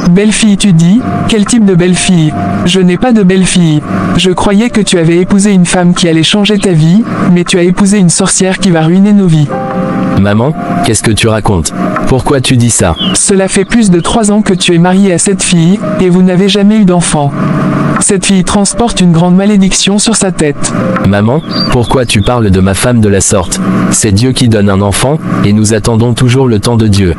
Belle-fille tu dis? Quel type de belle-fille? Je n'ai pas de belle-fille. Je croyais que tu avais épousé une femme qui allait changer ta vie, mais tu as épousé une sorcière qui va ruiner nos vies. Maman, qu'est-ce que tu racontes? Pourquoi tu dis ça? Cela fait plus de 3 ans que tu es marié à cette fille, et vous n'avez jamais eu d'enfant. Cette fille transporte une grande malédiction sur sa tête. Maman, pourquoi tu parles de ma femme de la sorte? C'est Dieu qui donne un enfant, et nous attendons toujours le temps de Dieu.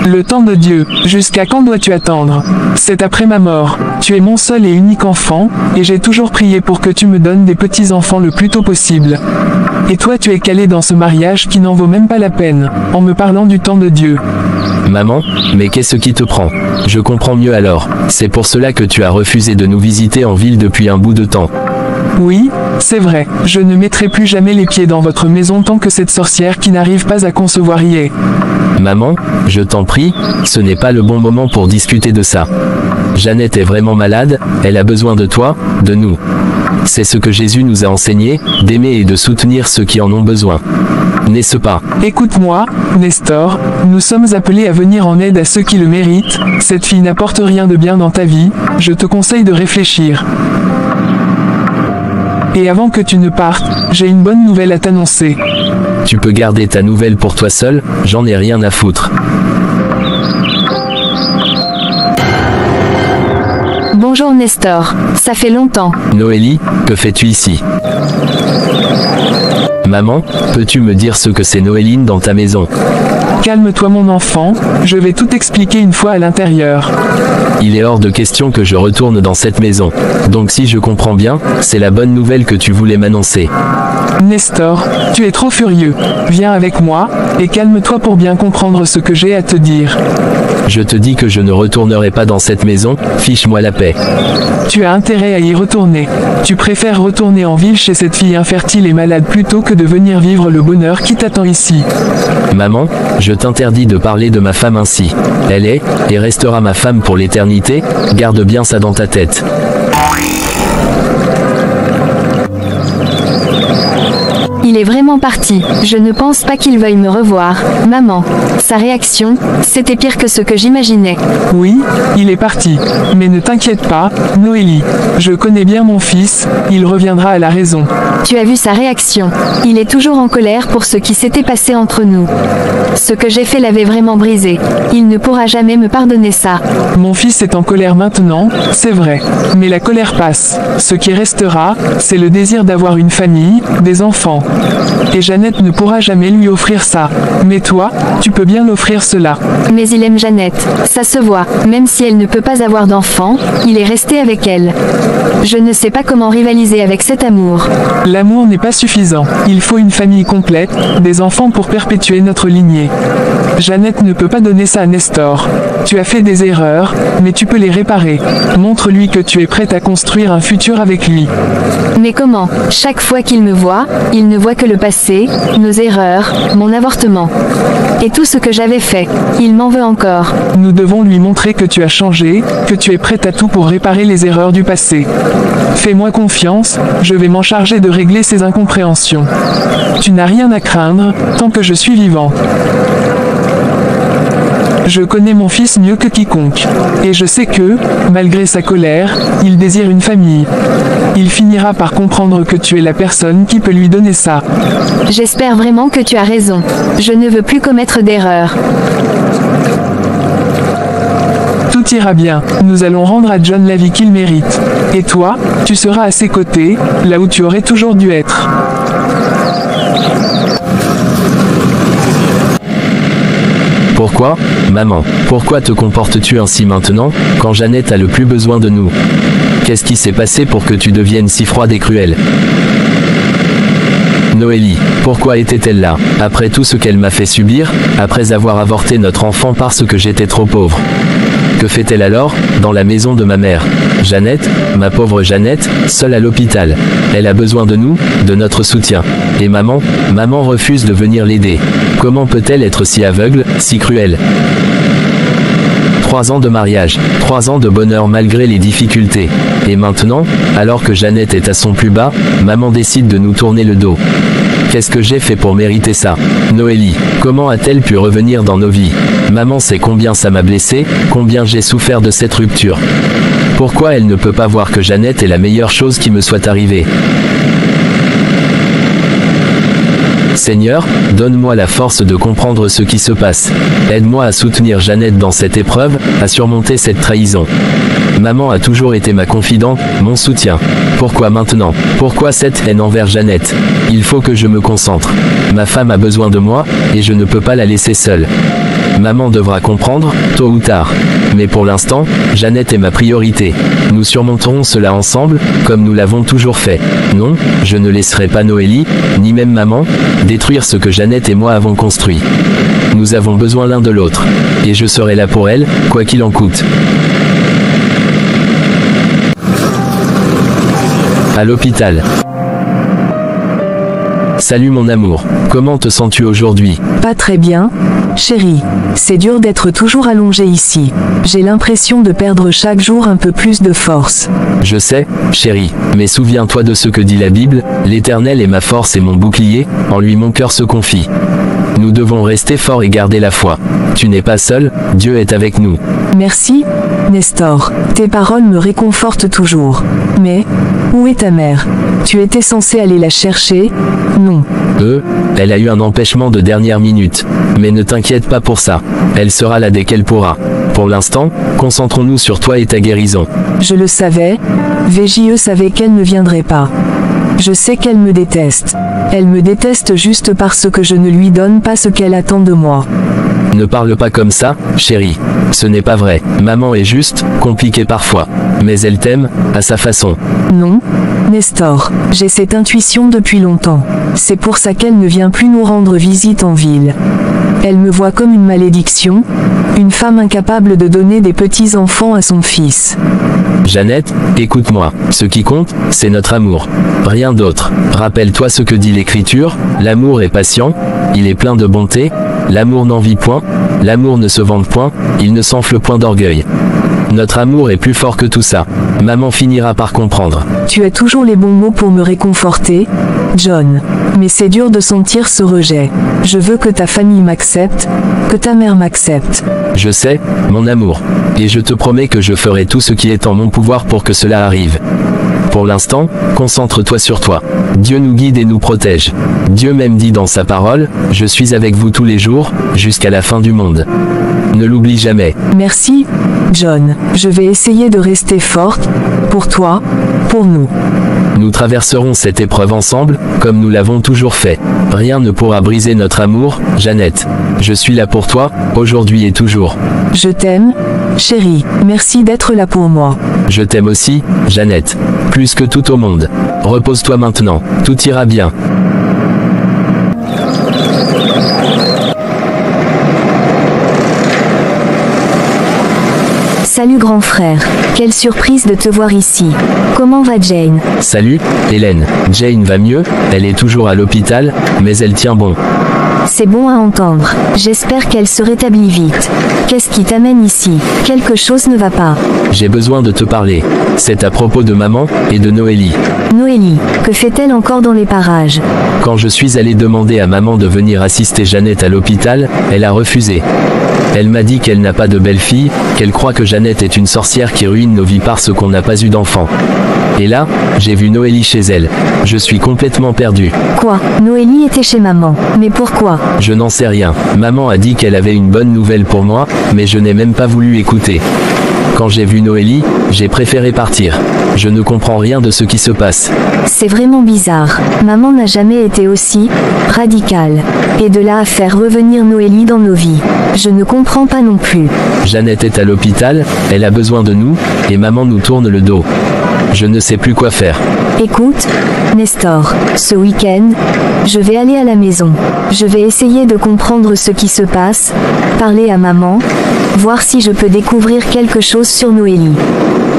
Le temps de Dieu, jusqu'à quand dois-tu attendre? C'est après ma mort. Tu es mon seul et unique enfant, et j'ai toujours prié pour que tu me donnes des petits-enfants le plus tôt possible. Et toi tu es calé dans ce mariage qui n'en vaut même pas la peine, en me parlant du temps de Dieu. Maman, mais qu'est-ce qui te prend? Je comprends mieux alors. C'est pour cela que tu as refusé de nous visiter en ville depuis un bout de temps. Oui, c'est vrai. Je ne mettrai plus jamais les pieds dans votre maison tant que cette sorcière qui n'arrive pas à concevoir y est. Maman, je t'en prie, ce n'est pas le bon moment pour discuter de ça. Jeannette est vraiment malade, elle a besoin de toi, de nous. C'est ce que Jésus nous a enseigné, d'aimer et de soutenir ceux qui en ont besoin. N'est-ce pas? Écoute-moi, Nestor, nous sommes appelés à venir en aide à ceux qui le méritent. Cette fille n'apporte rien de bien dans ta vie, je te conseille de réfléchir. Et avant que tu ne partes, j'ai une bonne nouvelle à t'annoncer. Tu peux garder ta nouvelle pour toi seul, j'en ai rien à foutre. Bonjour Nestor, ça fait longtemps. Noélie, que fais-tu ici? Maman, peux-tu me dire ce que c'est Noéline dans ta maison? Calme-toi mon enfant, je vais tout expliquer une fois à l'intérieur. Il est hors de question que je retourne dans cette maison. Donc si je comprends bien, c'est la bonne nouvelle que tu voulais m'annoncer. Nestor, tu es trop furieux. Viens avec moi, et calme-toi pour bien comprendre ce que j'ai à te dire. Je te dis que je ne retournerai pas dans cette maison, fiche-moi la paix. Tu as intérêt à y retourner. Tu préfères retourner en ville chez cette fille infertile et malade plutôt que de venir vivre le bonheur qui t'attend ici. Maman, je t'interdis de parler de ma femme ainsi. Elle est, et restera ma femme pour l'éternité, garde bien ça dans ta tête. Il est vraiment parti. Je ne pense pas qu'il veuille me revoir. Maman, sa réaction, c'était pire que ce que j'imaginais. Oui, il est parti. Mais ne t'inquiète pas, Noélie. Je connais bien mon fils, il reviendra à la raison. Tu as vu sa réaction. Il est toujours en colère pour ce qui s'était passé entre nous. Ce que j'ai fait l'avait vraiment brisé. Il ne pourra jamais me pardonner ça. Mon fils est en colère maintenant, c'est vrai. Mais la colère passe. Ce qui restera, c'est le désir d'avoir une famille, des enfants. Et Jeannette ne pourra jamais lui offrir ça. Mais toi, tu peux bien l'offrir cela. Mais il aime Jeannette, ça se voit. Même si elle ne peut pas avoir d'enfant, il est resté avec elle. Je ne sais pas comment rivaliser avec cet amour. L'amour n'est pas suffisant. Il faut une famille complète, des enfants pour perpétuer notre lignée. Jeannette ne peut pas donner ça à Nestor. Tu as fait des erreurs, mais tu peux les réparer. Montre-lui que tu es prête à construire un futur avec lui. Mais comment? Chaque fois qu'il me voit, il ne voit que le passé, nos erreurs, mon avortement. Et tout ce que j'avais fait. Il m'en veut encore. Nous devons lui montrer que tu as changé, que tu es prête à tout pour réparer les erreurs du passé. Fais-moi confiance, je vais m'en charger de régler ces incompréhensions. Tu n'as rien à craindre, tant que je suis vivant. Je connais mon fils mieux que quiconque. Et je sais que, malgré sa colère, il désire une famille. Il finira par comprendre que tu es la personne qui peut lui donner ça. J'espère vraiment que tu as raison. Je ne veux plus commettre d'erreurs. Tout ira bien. Nous allons rendre à John la vie qu'il mérite. Et toi, tu seras à ses côtés, là où tu aurais toujours dû être. Pourquoi, maman? Pourquoi te comportes-tu ainsi maintenant, quand Jeannette a le plus besoin de nous? Qu'est-ce qui s'est passé pour que tu deviennes si froide et cruelle? Noélie, pourquoi était-elle là, après tout ce qu'elle m'a fait subir, après avoir avorté notre enfant parce que j'étais trop pauvre? Que fait-elle alors, dans la maison de ma mère? Jeannette, ma pauvre Jeannette, seule à l'hôpital. Elle a besoin de nous, de notre soutien. Et maman refuse de venir l'aider. Comment peut-elle être si aveugle, si cruelle? 3 ans de mariage, 3 ans de bonheur malgré les difficultés. Et maintenant, alors que Jeannette est à son plus bas, maman décide de nous tourner le dos. Qu'est-ce que j'ai fait pour mériter ça? Noélie, comment a-t-elle pu revenir dans nos vies? Maman sait combien ça m'a blessé, combien j'ai souffert de cette rupture. Pourquoi elle ne peut pas voir que Jeannette est la meilleure chose qui me soit arrivée? Seigneur, donne-moi la force de comprendre ce qui se passe. Aide-moi à soutenir Jeannette dans cette épreuve, à surmonter cette trahison. Maman a toujours été ma confidente, mon soutien. Pourquoi maintenant? Pourquoi cette haine envers Jeannette? Il faut que je me concentre. Ma femme a besoin de moi, et je ne peux pas la laisser seule. Maman devra comprendre, tôt ou tard. Mais pour l'instant, Jeannette est ma priorité. Nous surmonterons cela ensemble, comme nous l'avons toujours fait. Non, je ne laisserai pas Noélie, ni même maman, détruire ce que Jeannette et moi avons construit. Nous avons besoin l'un de l'autre. Et je serai là pour elle, quoi qu'il en coûte. À l'hôpital. Salut mon amour, comment te sens-tu aujourd'hui? Pas très bien, chérie. C'est dur d'être toujours allongé ici. J'ai l'impression de perdre chaque jour un peu plus de force. Je sais, chérie, mais souviens-toi de ce que dit la Bible, l'Éternel est ma force et mon bouclier, en lui mon cœur se confie. Nous devons rester forts et garder la foi. Tu n'es pas seul, Dieu est avec nous. Merci, Nestor. Tes paroles me réconfortent toujours. Mais, où est ta mère? Tu étais censé aller la chercher? Non. Elle a eu un empêchement de dernière minute. Mais ne t'inquiète pas pour ça. Elle sera là dès qu'elle pourra. Pour l'instant, concentrons-nous sur toi et ta guérison. Je le savais. VJE savait qu'elle ne viendrait pas. Je sais qu'elle me déteste. Elle me déteste juste parce que je ne lui donne pas ce qu'elle attend de moi. Ne parle pas comme ça, chérie. Ce n'est pas vrai. Maman est juste, compliquée parfois. Mais elle t'aime, à sa façon. Non, Nestor. J'ai cette intuition depuis longtemps. C'est pour ça qu'elle ne vient plus nous rendre visite en ville. Elle me voit comme une malédiction, une femme incapable de donner des petits-enfants à son fils. Jeannette, écoute-moi. Ce qui compte, c'est notre amour. Rien d'autre. Rappelle-toi ce que dit l'Écriture, l'amour est patient, il est plein de bonté, l'amour n'envie point, l'amour ne se vante point, il ne s'enfle point d'orgueil. Notre amour est plus fort que tout ça. Maman finira par comprendre. Tu as toujours les bons mots pour me réconforter, John. Mais c'est dur de sentir ce rejet. Je veux que ta famille m'accepte, que ta mère m'accepte. Je sais, mon amour. Et je te promets que je ferai tout ce qui est en mon pouvoir pour que cela arrive. Pour l'instant, concentre-toi sur toi. Dieu nous guide et nous protège. Dieu même dit dans sa parole, « Je suis avec vous tous les jours, jusqu'à la fin du monde. » Ne l'oublie jamais. Merci, John. Je vais essayer de rester forte, pour toi, pour nous. Nous traverserons cette épreuve ensemble, comme nous l'avons toujours fait. Rien ne pourra briser notre amour, Jeannette. Je suis là pour toi, aujourd'hui et toujours. Je t'aime, chérie. Merci d'être là pour moi. Je t'aime aussi, Jeannette. Plus que tout au monde. Repose-toi maintenant, tout ira bien. Salut grand frère, quelle surprise de te voir ici. Comment va Jane? Salut, Hélène. Jane va mieux, elle est toujours à l'hôpital, mais elle tient bon. C'est bon à entendre. J'espère qu'elle se rétablit vite. Qu'est-ce qui t'amène ici? Quelque chose ne va pas. J'ai besoin de te parler. C'est à propos de maman et de Noélie. Noélie, que fait-elle encore dans les parages? Quand je suis allé demander à maman de venir assister Jeannette à l'hôpital, elle a refusé. Elle m'a dit qu'elle n'a pas de belle-fille, qu'elle croit que Jeannette est une sorcière qui ruine nos vies parce qu'on n'a pas eu d'enfant. Et là, j'ai vu Noélie chez elle. Je suis complètement perdu. Quoi? Noélie était chez maman. Mais pourquoi? Je n'en sais rien. Maman a dit qu'elle avait une bonne nouvelle pour moi, mais je n'ai même pas voulu écouter. Quand j'ai vu Noélie, j'ai préféré partir. Je ne comprends rien de ce qui se passe. C'est vraiment bizarre. Maman n'a jamais été aussi radicale. Et de là à faire revenir Noélie dans nos vies. Je ne comprends pas non plus. Jeannette est à l'hôpital, elle a besoin de nous, et maman nous tourne le dos. Je ne sais plus quoi faire. Écoute, Nestor, ce week-end, je vais aller à la maison. Je vais essayer de comprendre ce qui se passe, parler à maman, voir si je peux découvrir quelque chose sur Noélie.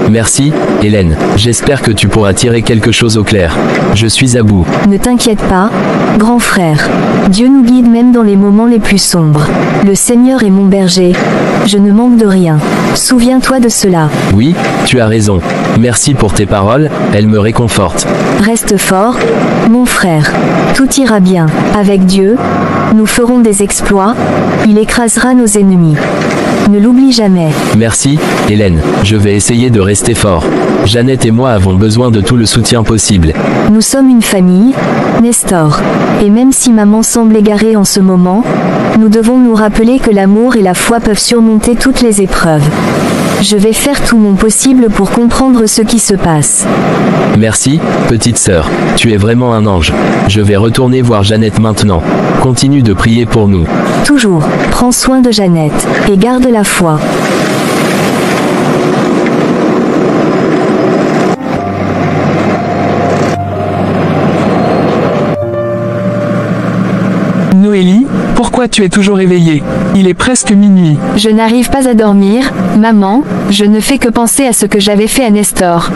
Merci, Hélène. J'espère que tu pourras tirer quelque chose au clair. Je suis à bout. Ne t'inquiète pas, Grand frère, Dieu nous guide même dans les moments les plus sombres. Le Seigneur est mon berger. Je ne manque de rien. Souviens-toi de cela. Oui, tu as raison. Merci pour tes paroles, elles me réconfortent. Reste fort, mon frère. Tout ira bien. Avec Dieu, nous ferons des exploits. Il écrasera nos ennemis. Ne l'oublie jamais. Merci, Hélène. Je vais essayer de rester fort. Jeannette et moi avons besoin de tout le soutien possible. Nous sommes une famille, Nestor. Et même si maman semble égarée en ce moment, nous devons nous rappeler que l'amour et la foi peuvent surmonter toutes les épreuves. Je vais faire tout mon possible pour comprendre ce qui se passe. Merci, petite sœur. Tu es vraiment un ange. Je vais retourner voir Jeannette maintenant. Continue de prier pour nous. Toujours, prends soin de Jeannette, et garde la foi. Noélie, pourquoi tu es toujours éveillée? Il est presque minuit. Je n'arrive pas à dormir, maman, je ne fais que penser à ce que j'avais fait à Nestor.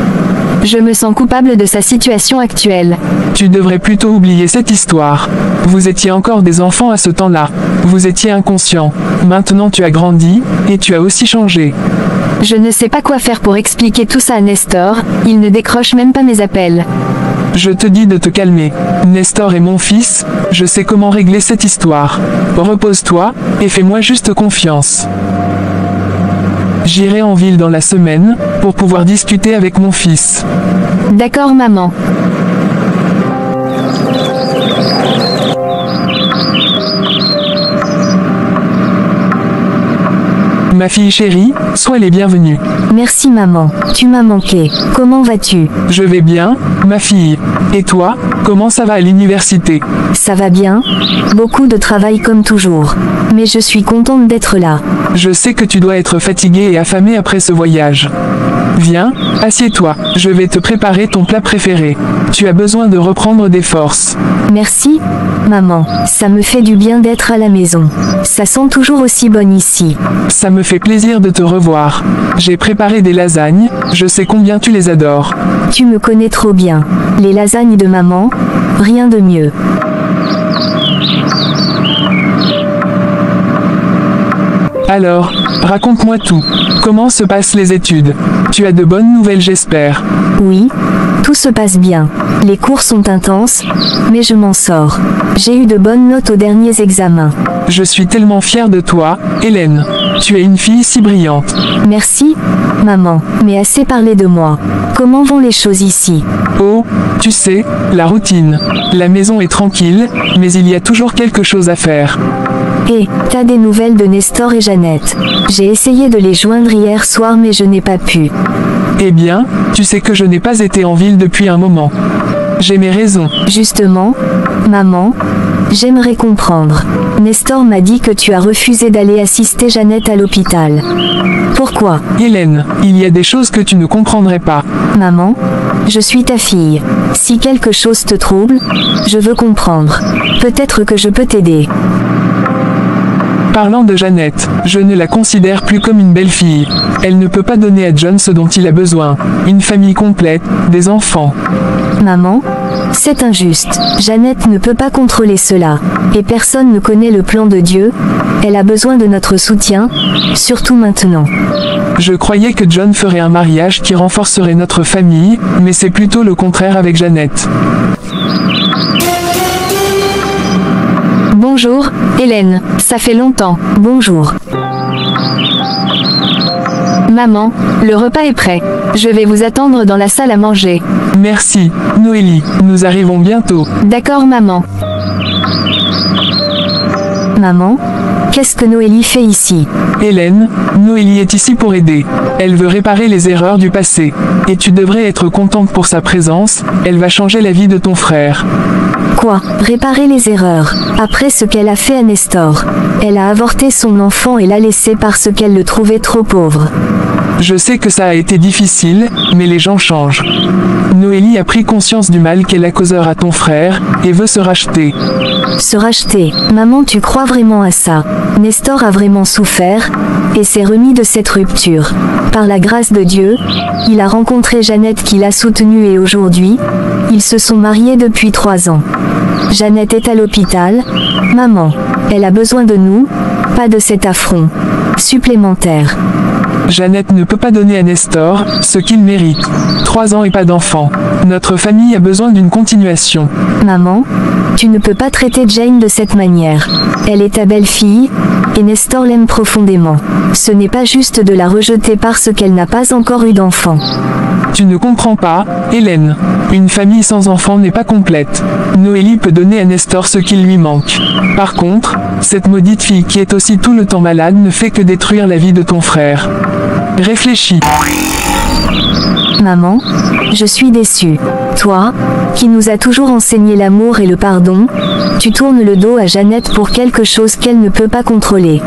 Je me sens coupable de sa situation actuelle. Tu devrais plutôt oublier cette histoire. Vous étiez encore des enfants à ce temps-là. Vous étiez inconscient. Maintenant tu as grandi, et tu as aussi changé. Je ne sais pas quoi faire pour expliquer tout ça à Nestor, il ne décroche même pas mes appels. Je te dis de te calmer. Nestor est mon fils, je sais comment régler cette histoire. Repose-toi, et fais-moi juste confiance. J'irai en ville dans la semaine, pour pouvoir discuter avec mon fils. D'accord maman. Ma fille chérie, sois les bienvenue. Merci maman, tu m'as manqué. Comment vas-tu? Je vais bien, ma fille. Et toi, comment ça va à l'université? Ça va bien? Beaucoup de travail comme toujours. Mais je suis contente d'être là. Je sais que tu dois être fatiguée et affamée après ce voyage. Viens, assieds-toi, je vais te préparer ton plat préféré. Tu as besoin de reprendre des forces. Merci, maman. Ça me fait du bien d'être à la maison. Ça sent toujours aussi bon ici. Ça me fait plaisir de te revoir. J'ai préparé des lasagnes, je sais combien tu les adores. Tu me connais trop bien. Les lasagnes de maman, rien de mieux. Alors, raconte-moi tout. Comment se passent les études? Tu as de bonnes nouvelles, j'espère. Oui, tout se passe bien. Les cours sont intenses, mais je m'en sors. J'ai eu de bonnes notes aux derniers examens. Je suis tellement fière de toi, Hélène. Tu es une fille si brillante. Merci, maman, mais assez parlé de moi. Comment vont les choses ici? Oh, tu sais, la routine. La maison est tranquille, mais il y a toujours quelque chose à faire. Et, t'as des nouvelles de Nestor et Jeannette? J'ai essayé de les joindre hier soir mais je n'ai pas pu. Eh bien, tu sais que je n'ai pas été en ville depuis un moment. J'ai mes raisons. Justement, maman, j'aimerais comprendre. Nestor m'a dit que tu as refusé d'aller assister Jeannette à l'hôpital. Pourquoi? Hélène, il y a des choses que tu ne comprendrais pas. Maman, je suis ta fille. Si quelque chose te trouble, je veux comprendre. Peut-être que je peux t'aider. Parlant de Jeannette, je ne la considère plus comme une belle fille. Elle ne peut pas donner à John ce dont il a besoin. Une famille complète, des enfants. Maman, c'est injuste. Jeannette ne peut pas contrôler cela. Et personne ne connaît le plan de Dieu. Elle a besoin de notre soutien, surtout maintenant. Je croyais que John ferait un mariage qui renforcerait notre famille, mais c'est plutôt le contraire avec Jeannette. Bonjour, Hélène, ça fait longtemps. Bonjour. Maman, le repas est prêt. Je vais vous attendre dans la salle à manger. Merci, Noélie, nous arrivons bientôt. D'accord maman. Maman, qu'est-ce que Noélie fait ici? Hélène, Noélie est ici pour aider. Elle veut réparer les erreurs du passé. Et tu devrais être contente pour sa présence, elle va changer la vie de ton frère. Quoi? Réparer les erreurs? Après ce qu'elle a fait à Nestor. Elle a avorté son enfant et l'a laissé parce qu'elle le trouvait trop pauvre. Je sais que ça a été difficile, mais les gens changent. Noélie a pris conscience du mal qu'elle a causé à ton frère, et veut se racheter. Se racheter. Maman, tu crois vraiment à ça? Nestor a vraiment souffert, et s'est remis de cette rupture. Par la grâce de Dieu, il a rencontré Jeannette qui l'a soutenu et aujourd'hui, ils se sont mariés depuis 3 ans. Jeannette est à l'hôpital. Maman, elle a besoin de nous, pas de cet affront supplémentaire. Jeannette ne peut pas donner à Nestor ce qu'il mérite. 3 ans et pas d'enfant. Notre famille a besoin d'une continuation. Maman, tu ne peux pas traiter Jane de cette manière. Elle est ta belle-fille, et Nestor l'aime profondément. Ce n'est pas juste de la rejeter parce qu'elle n'a pas encore eu d'enfant. Tu ne comprends pas, Hélène. Une famille sans enfant n'est pas complète. Noélie peut donner à Nestor ce qu'il lui manque. Par contre, cette maudite fille qui est aussi tout le temps malade ne fait que détruire la vie de ton frère. Réfléchis. Maman, je suis déçue. Toi, qui nous as toujours enseigné l'amour et le pardon, tu tournes le dos à Jeannette pour quelque chose qu'elle ne peut pas contrôler.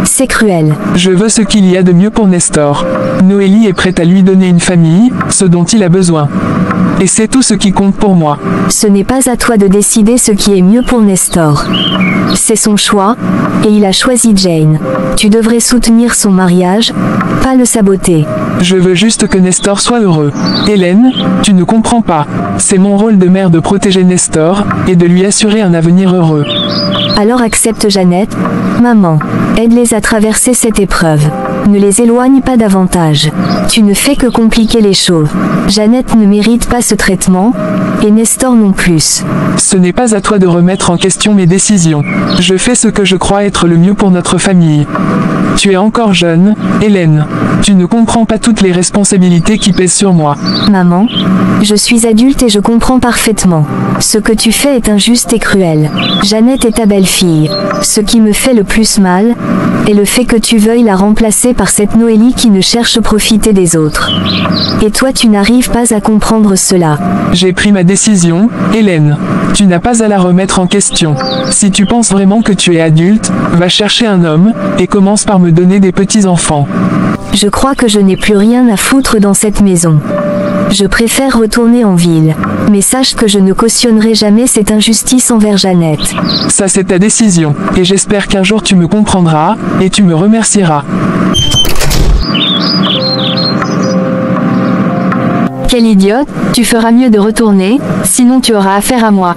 C'est cruel. Je veux ce qu'il y a de mieux pour Nestor. Noélie est prête à lui donner une famille, ce dont il a besoin. Et c'est tout ce qui compte pour moi. Ce n'est pas à toi de décider ce qui est mieux pour Nestor. C'est son choix, et il a choisi Jane. Tu devrais soutenir son mariage, pas le saboter. Je veux juste que Nestor soit heureux. Hélène, tu ne comprends pas. C'est mon rôle de mère de protéger Nestor, et de lui assurer un avenir heureux. Alors accepte Jeannette. Maman, aide-les à traverser cette épreuve. Ne les éloigne pas davantage. Tu ne fais que compliquer les choses. Jeannette ne mérite pas ce traitement, et Nestor non plus. Ce n'est pas à toi de remettre en question mes décisions. Je fais ce que je crois être le mieux pour notre famille. Tu es encore jeune, Hélène. Tu ne comprends pas toutes les responsabilités qui pèsent sur moi. Maman, je suis adulte et je comprends parfaitement. Ce que tu fais est injuste et cruel. Jeannette est ta belle-fille. Ce qui me fait le plus mal est le fait que tu veuilles la remplacer par cette Noélie qui ne cherche à profiter des autres. Et toi, tu n'arrives pas à comprendre cela. J'ai pris ma décision, Hélène. Tu n'as pas à la remettre en question. Si tu penses vraiment que tu es adulte, va chercher un homme, et commence par me donner des petits-enfants. Je crois que je n'ai plus rien à foutre dans cette maison. Je préfère retourner en ville. Mais sache que je ne cautionnerai jamais cette injustice envers Jeannette. Ça c'est ta décision, et j'espère qu'un jour tu me comprendras, et tu me remercieras. Quel idiote, tu feras mieux de retourner, sinon tu auras affaire à moi.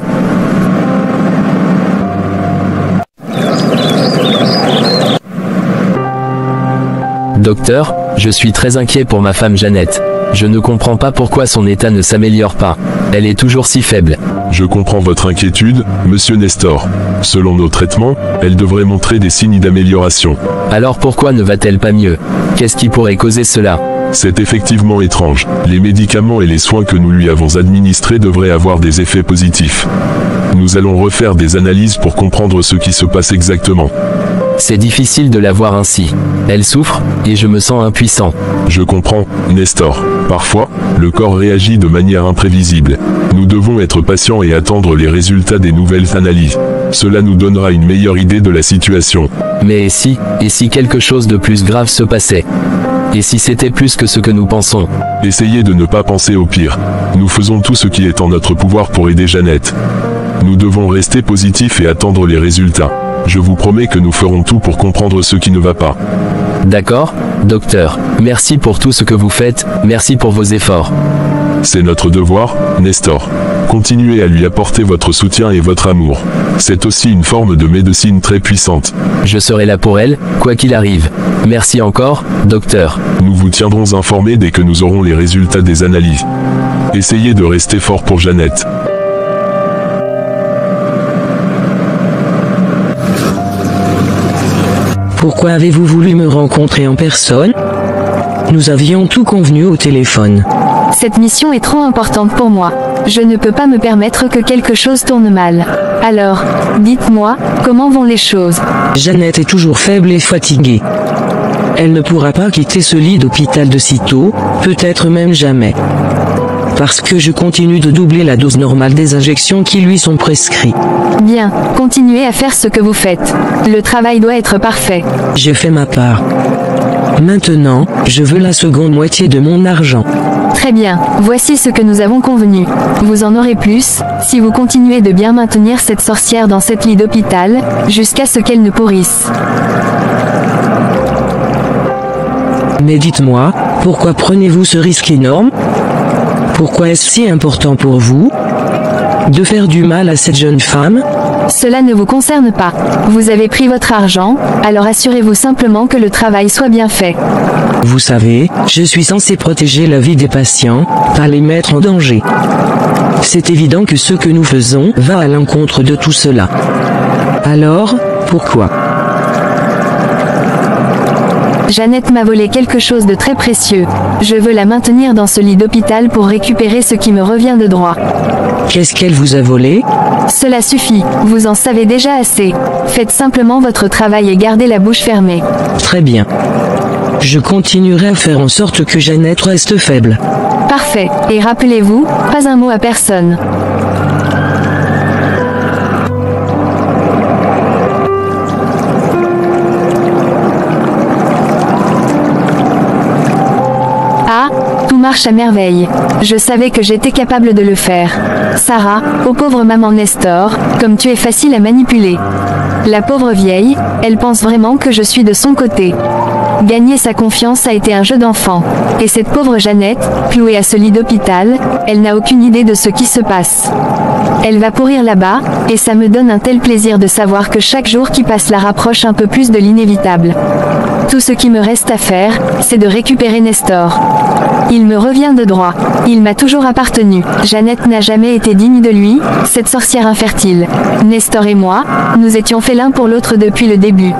Docteur, je suis très inquiet pour ma femme Jeannette. Je ne comprends pas pourquoi son état ne s'améliore pas. Elle est toujours si faible. Je comprends votre inquiétude, monsieur Nestor. Selon nos traitements, elle devrait montrer des signes d'amélioration. Alors pourquoi ne va-t-elle pas mieux? Qu'est-ce qui pourrait causer cela? C'est effectivement étrange. Les médicaments et les soins que nous lui avons administrés devraient avoir des effets positifs. Nous allons refaire des analyses pour comprendre ce qui se passe exactement. C'est difficile de la voir ainsi. Elle souffre, et je me sens impuissant. Je comprends, Nestor. Parfois, le corps réagit de manière imprévisible. Nous devons être patients et attendre les résultats des nouvelles analyses. Cela nous donnera une meilleure idée de la situation. Mais et si quelque chose de plus grave se passait? Et si c'était plus que ce que nous pensons? Essayez de ne pas penser au pire. Nous faisons tout ce qui est en notre pouvoir pour aider Jeannette. Nous devons rester positifs et attendre les résultats. Je vous promets que nous ferons tout pour comprendre ce qui ne va pas. D'accord, docteur. Merci pour tout ce que vous faites, merci pour vos efforts. C'est notre devoir, Nestor. Continuez à lui apporter votre soutien et votre amour. C'est aussi une forme de médecine très puissante. Je serai là pour elle, quoi qu'il arrive. Merci encore, docteur. Nous vous tiendrons informés dès que nous aurons les résultats des analyses. Essayez de rester fort pour Jeannette. Pourquoi avez-vous voulu me rencontrer en personne? Nous avions tout convenu au téléphone. Cette mission est trop importante pour moi. Je ne peux pas me permettre que quelque chose tourne mal. Alors, dites-moi, comment vont les choses? Jeannette est toujours faible et fatiguée. Elle ne pourra pas quitter ce lit d'hôpital de sitôt, peut-être même jamais. Parce que je continue de doubler la dose normale des injections qui lui sont prescrites. Bien, continuez à faire ce que vous faites. Le travail doit être parfait. J'ai fait ma part. Maintenant, je veux la seconde moitié de mon argent. Très bien, voici ce que nous avons convenu. Vous en aurez plus, si vous continuez de bien maintenir cette sorcière dans cette lit d'hôpital, jusqu'à ce qu'elle ne pourrisse. Mais dites-moi, pourquoi prenez-vous ce risque énorme? Pourquoi est-ce si important pour vous de faire du mal à cette jeune femme? Cela ne vous concerne pas. Vous avez pris votre argent, alors assurez-vous simplement que le travail soit bien fait. Vous savez, je suis censé protéger la vie des patients, pas les mettre en danger. C'est évident que ce que nous faisons va à l'encontre de tout cela. Alors, pourquoi? Jeannette m'a volé quelque chose de très précieux. Je veux la maintenir dans ce lit d'hôpital pour récupérer ce qui me revient de droit. Qu'est-ce qu'elle vous a volé? Cela suffit, vous en savez déjà assez. Faites simplement votre travail et gardez la bouche fermée. Très bien. Je continuerai à faire en sorte que Jeannette reste faible. Parfait, et rappelez-vous, pas un mot à personne. Ah, tout marche à merveille. Je savais que j'étais capable de le faire. Sarah, ô pauvre maman Nestor, comme tu es facile à manipuler. La pauvre vieille, elle pense vraiment que je suis de son côté. Gagner sa confiance a été un jeu d'enfant. Et cette pauvre Jeannette, clouée à ce lit d'hôpital, elle n'a aucune idée de ce qui se passe. Elle va pourrir là-bas, et ça me donne un tel plaisir de savoir que chaque jour qui passe la rapproche un peu plus de l'inévitable. Tout ce qui me reste à faire, c'est de récupérer Nestor. Il me revient de droit. Il m'a toujours appartenu. Jeannette n'a jamais été digne de lui, cette sorcière infertile. Nestor et moi, nous étions faits l'un pour l'autre depuis le début.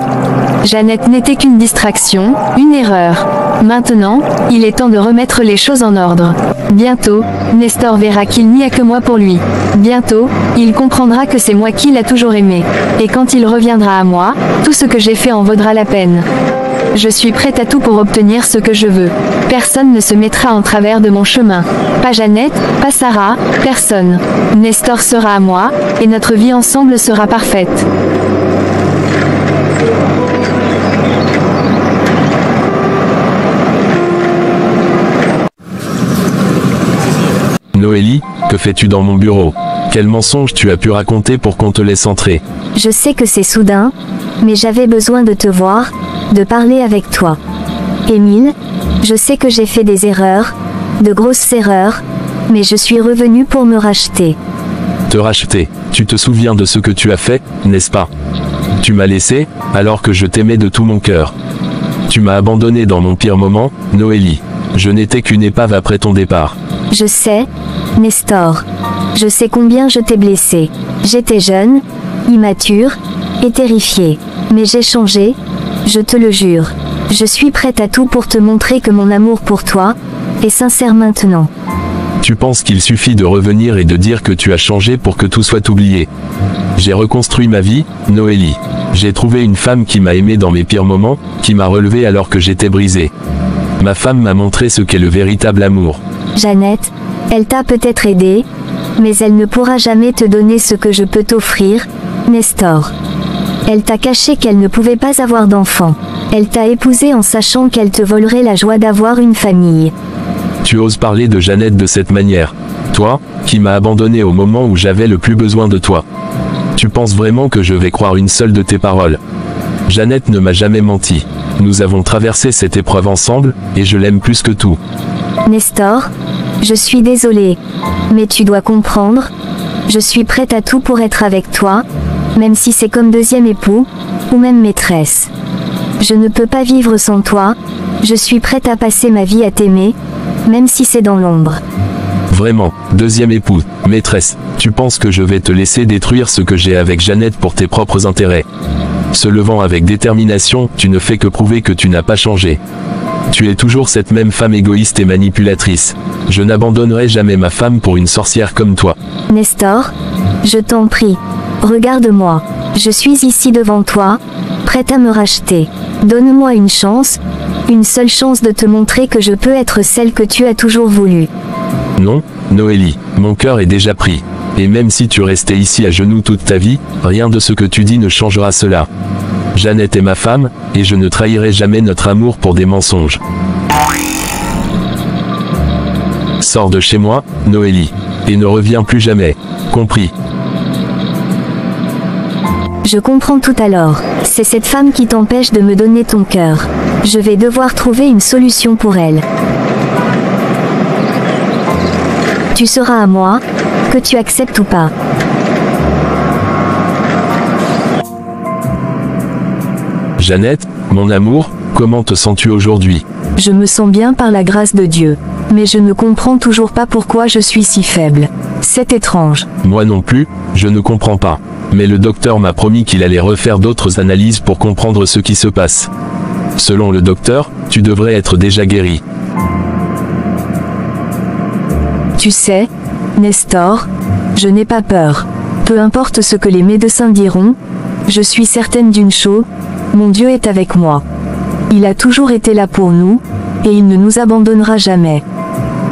Jeannette n'était qu'une distraction, une erreur. Maintenant, il est temps de remettre les choses en ordre. Bientôt, Nestor verra qu'il n'y a que moi pour lui. Bientôt, il comprendra que c'est moi qui l'a toujours aimé. Et quand il reviendra à moi, tout ce que j'ai fait en vaudra la peine. Je suis prête à tout pour obtenir ce que je veux. Personne ne se mettra en travers de mon chemin. Pas Jeannette, pas Sarah, personne. Nestor sera à moi, et notre vie ensemble sera parfaite. Noélie, que fais-tu dans mon bureau? Quel mensonge tu as pu raconter pour qu'on te laisse entrer? Je sais que c'est soudain, mais j'avais besoin de te voir, de parler avec toi. Émile, je sais que j'ai fait des erreurs, de grosses erreurs, mais je suis revenu pour me racheter. Te racheter? Tu te souviens de ce que tu as fait, n'est-ce pas? Tu m'as laissé, alors que je t'aimais de tout mon cœur. Tu m'as abandonné dans mon pire moment, Noélie. Je n'étais qu'une épave après ton départ. Je sais, Nestor. Je sais combien je t'ai blessé. J'étais jeune, immature, et terrifiée. Mais j'ai changé, je te le jure. Je suis prête à tout pour te montrer que mon amour pour toi est sincère maintenant. Tu penses qu'il suffit de revenir et de dire que tu as changé pour que tout soit oublié? J'ai reconstruit ma vie, Noélie. J'ai trouvé une femme qui m'a aimé dans mes pires moments, qui m'a relevé alors que j'étais brisé. Ma femme m'a montré ce qu'est le véritable amour. Jeannette, elle t'a peut-être aidé, mais elle ne pourra jamais te donner ce que je peux t'offrir, Nestor. Elle t'a caché qu'elle ne pouvait pas avoir d'enfant. Elle t'a épousé en sachant qu'elle te volerait la joie d'avoir une famille. Tu oses parler de Jeannette de cette manière? Toi, qui m'as abandonné au moment où j'avais le plus besoin de toi. Tu penses vraiment que je vais croire une seule de tes paroles? Jeannette ne m'a jamais menti. Nous avons traversé cette épreuve ensemble, et je l'aime plus que tout. Nestor, je suis désolée. Mais tu dois comprendre, je suis prête à tout pour être avec toi, même si c'est comme deuxième époux, ou même maîtresse. Je ne peux pas vivre sans toi, je suis prête à passer ma vie à t'aimer, même si c'est dans l'ombre. Vraiment, deuxième époux, maîtresse, tu penses que je vais te laisser détruire ce que j'ai avec Jeannette pour tes propres intérêts? Se levant avec détermination, tu ne fais que prouver que tu n'as pas changé. Tu es toujours cette même femme égoïste et manipulatrice. Je n'abandonnerai jamais ma femme pour une sorcière comme toi. Nestor, je t'en prie, regarde-moi. Je suis ici devant toi, prête à me racheter. Donne-moi une chance, une seule chance de te montrer que je peux être celle que tu as toujours voulu. Non, Noélie, mon cœur est déjà pris. Et même si tu restais ici à genoux toute ta vie, rien de ce que tu dis ne changera cela. Jeannette est ma femme, et je ne trahirai jamais notre amour pour des mensonges. Sors de chez moi, Noélie. Et ne reviens plus jamais. Compris? Je comprends tout alors. C'est cette femme qui t'empêche de me donner ton cœur. Je vais devoir trouver une solution pour elle. Tu seras à moi, que tu acceptes ou pas. Jeannette, mon amour, comment te sens-tu aujourd'hui? Je me sens bien par la grâce de Dieu. Mais je ne comprends toujours pas pourquoi je suis si faible. C'est étrange. Moi non plus, je ne comprends pas. Mais le docteur m'a promis qu'il allait refaire d'autres analyses pour comprendre ce qui se passe. Selon le docteur, tu devrais être déjà guéri. Tu sais, Nestor, je n'ai pas peur. Peu importe ce que les médecins diront, je suis certaine d'une chose, mon Dieu est avec moi. Il a toujours été là pour nous, et il ne nous abandonnera jamais.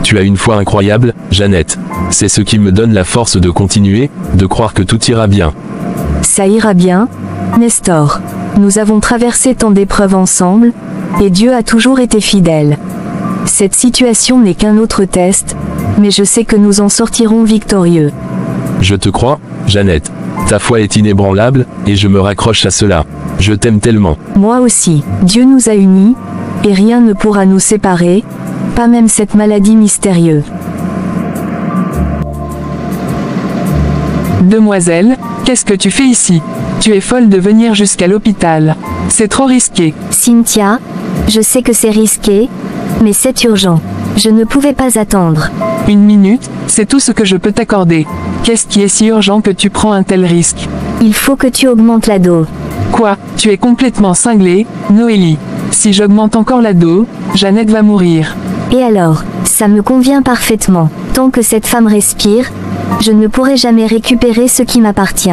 Tu as une foi incroyable, Jeannette. C'est ce qui me donne la force de continuer, de croire que tout ira bien. Ça ira bien, Nestor. Nous avons traversé tant d'épreuves ensemble, et Dieu a toujours été fidèle. Cette situation n'est qu'un autre test, mais je sais que nous en sortirons victorieux. Je te crois, Jeannette. Ta foi est inébranlable, et je me raccroche à cela. Je t'aime tellement. Moi aussi. Dieu nous a unis, et rien ne pourra nous séparer, pas même cette maladie mystérieuse. Demoiselle, qu'est-ce que tu fais ici? Tu es folle de venir jusqu'à l'hôpital. C'est trop risqué. Cynthia, je sais que c'est risqué, mais c'est urgent. Je ne pouvais pas attendre. Une minute, c'est tout ce que je peux t'accorder. Qu'est-ce qui est si urgent que tu prends un tel risque? Il faut que tu augmentes la dose. Quoi? Tu es complètement cinglée, Noélie. Si j'augmente encore la dose, Jeannette va mourir. Et alors, ça me convient parfaitement. Tant que cette femme respire, je ne pourrai jamais récupérer ce qui m'appartient.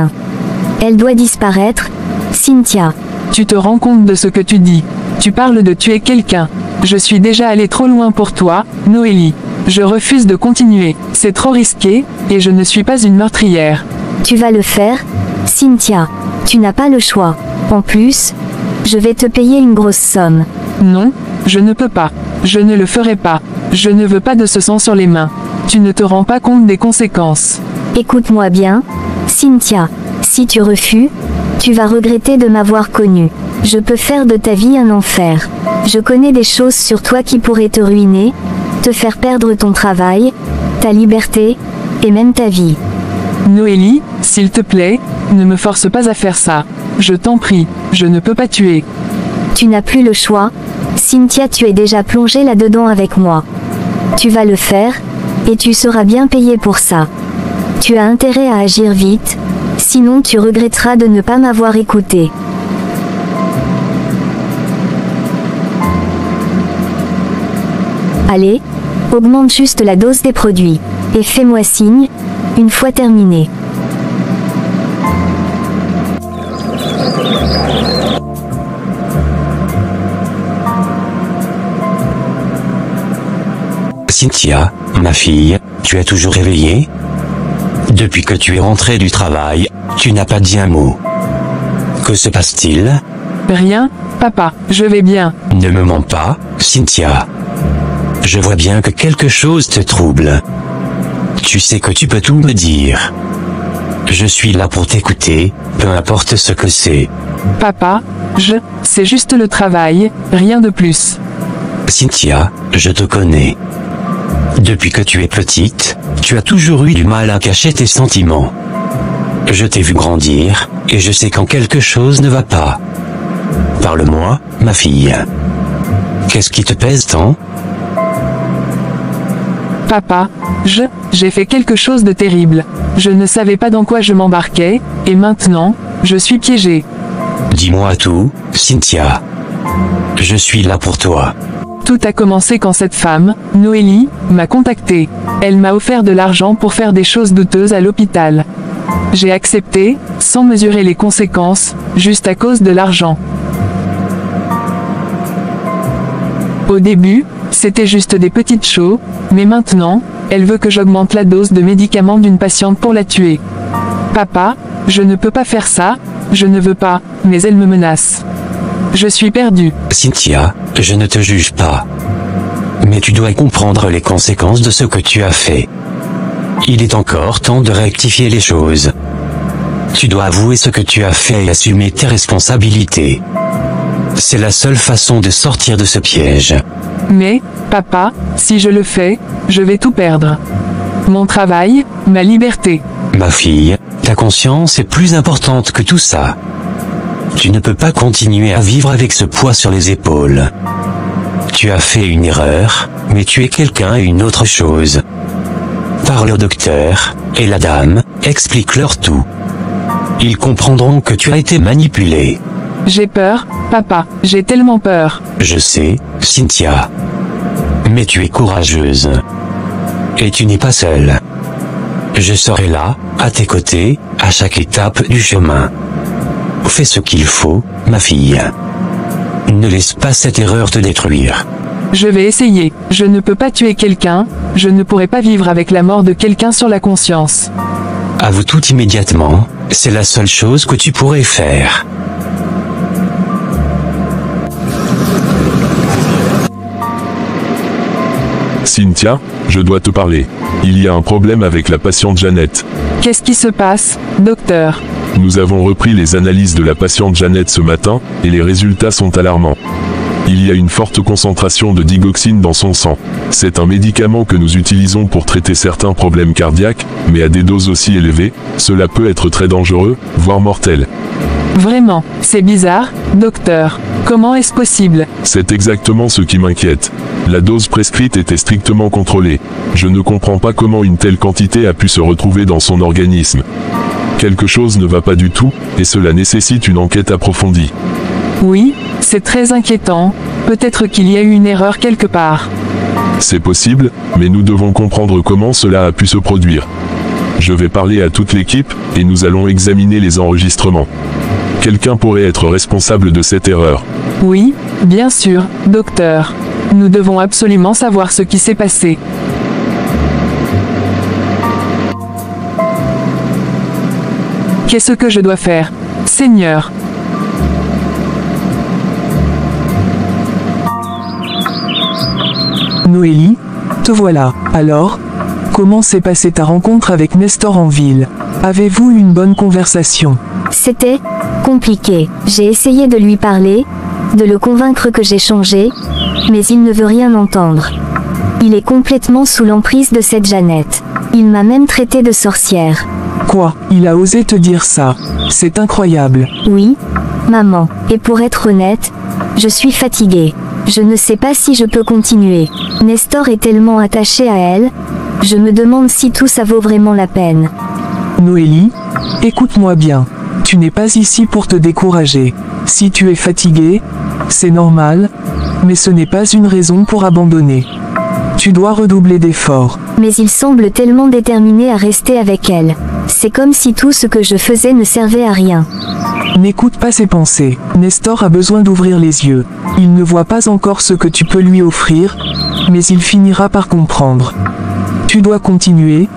Elle doit disparaître, Cynthia. Tu te rends compte de ce que tu dis? Tu parles de tuer quelqu'un. Je suis déjà allé trop loin pour toi, Noélie. Je refuse de continuer. C'est trop risqué, et je ne suis pas une meurtrière. Tu vas le faire, Cynthia. Tu n'as pas le choix. En plus, je vais te payer une grosse somme. Non, je ne peux pas. Je ne le ferai pas. Je ne veux pas de ce sang sur les mains. Tu ne te rends pas compte des conséquences. Écoute-moi bien, Cynthia. Si tu refuses, tu vas regretter de m'avoir connue. Je peux faire de ta vie un enfer. Je connais des choses sur toi qui pourraient te ruiner, te faire perdre ton travail, ta liberté, et même ta vie. Noélie, s'il te plaît, ne me force pas à faire ça. Je t'en prie, je ne peux pas tuer. Tu n'as plus le choix, Cynthia, tu es déjà plongée là-dedans avec moi. Tu vas le faire, et tu seras bien payée pour ça. Tu as intérêt à agir vite, sinon tu regretteras de ne pas m'avoir écouté. Allez, augmente juste la dose des produits, et fais-moi signe, une fois terminé. Cynthia, ma fille, tu es toujours réveillée? Depuis que tu es rentrée du travail, tu n'as pas dit un mot. Que se passe-t-il? Rien, papa, je vais bien. Ne me mens pas, Cynthia. Je vois bien que quelque chose te trouble. Tu sais que tu peux tout me dire. Je suis là pour t'écouter, peu importe ce que c'est. Papa, c'est juste le travail, rien de plus. Cynthia, je te connais. Depuis que tu es petite, tu as toujours eu du mal à cacher tes sentiments. Je t'ai vu grandir, et je sais quand quelque chose ne va pas. Parle-moi, ma fille. Qu'est-ce qui te pèse tant? Papa, j'ai fait quelque chose de terrible. Je ne savais pas dans quoi je m'embarquais, et maintenant, je suis piégée. Dis-moi tout, Cynthia. Je suis là pour toi. Tout a commencé quand cette femme, Noélie, m'a contacté. Elle m'a offert de l'argent pour faire des choses douteuses à l'hôpital. J'ai accepté, sans mesurer les conséquences, juste à cause de l'argent. Au début, c'était juste des petites choses, mais maintenant, elle veut que j'augmente la dose de médicaments d'une patiente pour la tuer. Papa, je ne peux pas faire ça, je ne veux pas, mais elle me menace. Je suis perdue. Cynthia, je ne te juge pas. mais tu dois comprendre les conséquences de ce que tu as fait. Il est encore temps de rectifier les choses. Tu dois avouer ce que tu as fait et assumer tes responsabilités. C'est la seule façon de sortir de ce piège. Mais, papa, si je le fais, je vais tout perdre. Mon travail, ma liberté. Ma fille, ta conscience est plus importante que tout ça. Tu ne peux pas continuer à vivre avec ce poids sur les épaules. Tu as fait une erreur, mais tu es quelqu'un et une autre chose. Parle au docteur, et la dame, explique-leur tout. Ils comprendront que tu as été manipulé. J'ai peur, papa, j'ai tellement peur. Je sais, Cynthia. Mais tu es courageuse. Et tu n'es pas seule. Je serai là, à tes côtés, à chaque étape du chemin. Fais ce qu'il faut, ma fille. Ne laisse pas cette erreur te détruire. Je vais essayer. Je ne peux pas tuer quelqu'un, je ne pourrai pas vivre avec la mort de quelqu'un sur la conscience. Avoue tout immédiatement, c'est la seule chose que tu pourrais faire. Cynthia, je dois te parler. Il y a un problème avec la patiente Jeannette. Qu'est-ce qui se passe, docteur? Nous avons repris les analyses de la patiente Jeannette ce matin, et les résultats sont alarmants. Il y a une forte concentration de digoxine dans son sang. C'est un médicament que nous utilisons pour traiter certains problèmes cardiaques, mais à des doses aussi élevées, cela peut être très dangereux, voire mortel. Vraiment, c'est bizarre, docteur. Comment est-ce possible? C'est exactement ce qui m'inquiète. La dose prescrite était strictement contrôlée. Je ne comprends pas comment une telle quantité a pu se retrouver dans son organisme. Quelque chose ne va pas du tout, et cela nécessite une enquête approfondie. Oui, c'est très inquiétant. Peut-être qu'il y a eu une erreur quelque part. C'est possible, mais nous devons comprendre comment cela a pu se produire. Je vais parler à toute l'équipe, et nous allons examiner les enregistrements. Quelqu'un pourrait être responsable de cette erreur. Oui, bien sûr, docteur. Nous devons absolument savoir ce qui s'est passé. Qu'est-ce que je dois faire, Seigneur? Noélie, te voilà. Alors, comment s'est passée ta rencontre avec Nestor en ville? Avez-vous eu une bonne conversation? C'était compliqué. J'ai essayé de lui parler, de le convaincre que j'ai changé, mais il ne veut rien entendre. Il est complètement sous l'emprise de cette Jeannette. Il m'a même traité de sorcière. Quoi? Il a osé te dire ça? C'est incroyable. Oui, maman. Et pour être honnête, je suis fatiguée. Je ne sais pas si je peux continuer. Nestor est tellement attaché à elle. Je me demande si tout ça vaut vraiment la peine. Noélie, écoute-moi bien. Tu n'es pas ici pour te décourager. Si tu es fatigué, c'est normal, mais ce n'est pas une raison pour abandonner. Tu dois redoubler d'efforts. Mais il semble tellement déterminé à rester avec elle. C'est comme si tout ce que je faisais ne servait à rien. N'écoute pas ses pensées. Nestor a besoin d'ouvrir les yeux. Il ne voit pas encore ce que tu peux lui offrir, mais il finira par comprendre. Tu dois continuer,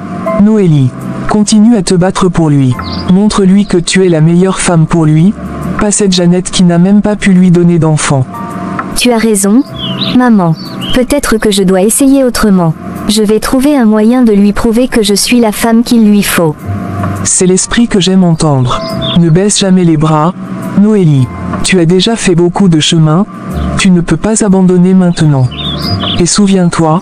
Noélie. Continue à te battre pour lui. Montre-lui que tu es la meilleure femme pour lui, pas cette Jeannette qui n'a même pas pu lui donner d'enfant. Tu as raison, maman. Peut-être que je dois essayer autrement. Je vais trouver un moyen de lui prouver que je suis la femme qu'il lui faut. C'est l'esprit que j'aime entendre. Ne baisse jamais les bras, Noélie. Tu as déjà fait beaucoup de chemin, tu ne peux pas abandonner maintenant. Et souviens-toi,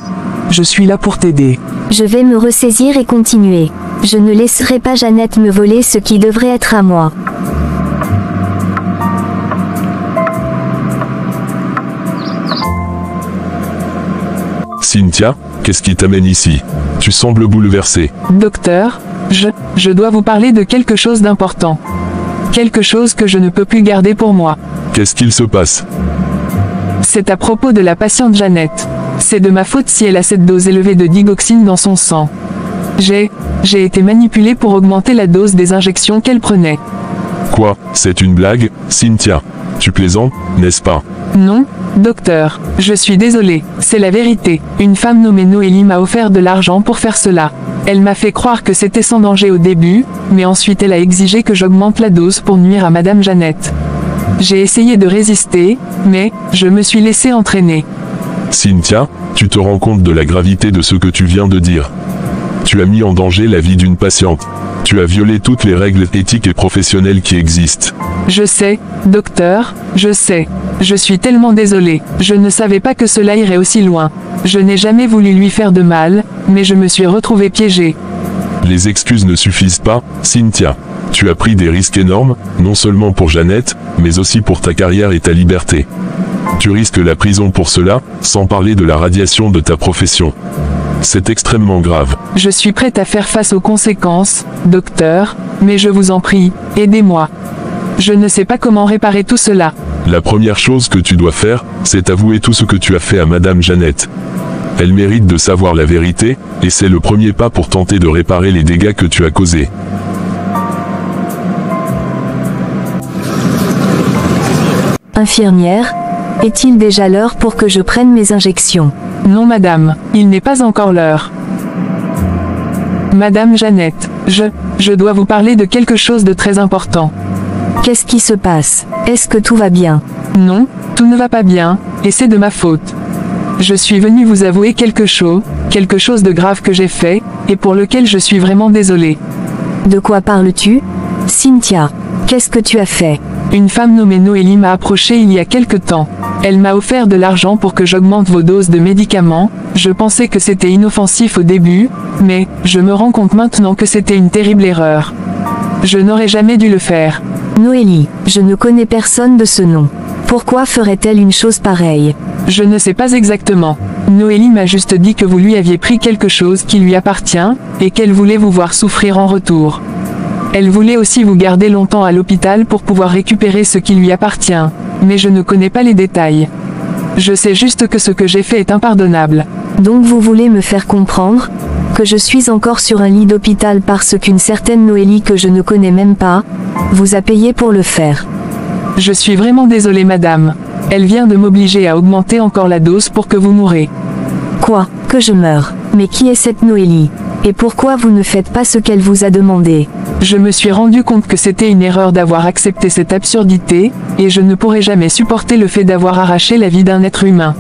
je suis là pour t'aider. Je vais me ressaisir et continuer. Je ne laisserai pas Jeannette me voler ce qui devrait être à moi. Cynthia, qu'est-ce qui t'amène ici? Tu sembles bouleversée. Docteur, je dois vous parler de quelque chose d'important. Quelque chose que je ne peux plus garder pour moi. Qu'est-ce qu'il se passe? C'est à propos de la patiente Jeannette. C'est de ma faute si elle a cette dose élevée de digoxine dans son sang. J'ai été manipulée pour augmenter la dose des injections qu'elle prenait. Quoi? C'est une blague, Cynthia? Tu plaisantes, n'est-ce pas? Non, docteur, je suis désolée, c'est la vérité. Une femme nommée Noélie m'a offert de l'argent pour faire cela. Elle m'a fait croire que c'était sans danger au début, mais ensuite elle a exigé que j'augmente la dose pour nuire à Madame Jeannette. J'ai essayé de résister, mais je me suis laissé entraîner. Cynthia, tu te rends compte de la gravité de ce que tu viens de dire. Tu as mis en danger la vie d'une patiente. Tu as violé toutes les règles éthiques et professionnelles qui existent. Je sais, docteur, je sais. Je suis tellement désolée. Je ne savais pas que cela irait aussi loin. Je n'ai jamais voulu lui faire de mal, mais je me suis retrouvée piégée. Les excuses ne suffisent pas, Cynthia. Tu as pris des risques énormes, non seulement pour Jeannette, mais aussi pour ta carrière et ta liberté. Tu risques la prison pour cela, sans parler de la radiation de ta profession. C'est extrêmement grave. Je suis prête à faire face aux conséquences, docteur, mais je vous en prie, aidez-moi. Je ne sais pas comment réparer tout cela. La première chose que tu dois faire, c'est avouer tout ce que tu as fait à Madame Jeannette. Elle mérite de savoir la vérité, et c'est le premier pas pour tenter de réparer les dégâts que tu as causés. Infirmière, est-il déjà l'heure pour que je prenne mes injections? Non madame, il n'est pas encore l'heure. Madame Jeannette, je dois vous parler de quelque chose de très important. Qu'est-ce qui se passe? Est-ce que tout va bien? Non, tout ne va pas bien, et c'est de ma faute. Je suis venue vous avouer quelque chose de grave que j'ai fait, et pour lequel je suis vraiment désolée. De quoi parles-tu? Cynthia, qu'est-ce que tu as fait? Une femme nommée Noélie m'a approché il y a quelque temps. Elle m'a offert de l'argent pour que j'augmente vos doses de médicaments. Je pensais que c'était inoffensif au début, mais je me rends compte maintenant que c'était une terrible erreur. Je n'aurais jamais dû le faire. Noélie, je ne connais personne de ce nom. Pourquoi ferait-elle une chose pareille? Je ne sais pas exactement. Noélie m'a juste dit que vous lui aviez pris quelque chose qui lui appartient, et qu'elle voulait vous voir souffrir en retour. Elle voulait aussi vous garder longtemps à l'hôpital pour pouvoir récupérer ce qui lui appartient, mais je ne connais pas les détails. Je sais juste que ce que j'ai fait est impardonnable. Donc vous voulez me faire comprendre que je suis encore sur un lit d'hôpital parce qu'une certaine Noélie que je ne connais même pas, vous a payé pour le faire. Je suis vraiment désolée madame. Elle vient de m'obliger à augmenter encore la dose pour que vous mourrez. Quoi? Que je meure? Mais qui est cette Noélie? Et pourquoi vous ne faites pas ce qu'elle vous a demandé? Je me suis rendu compte que c'était une erreur d'avoir accepté cette absurdité, et je ne pourrai jamais supporter le fait d'avoir arraché la vie d'un être humain.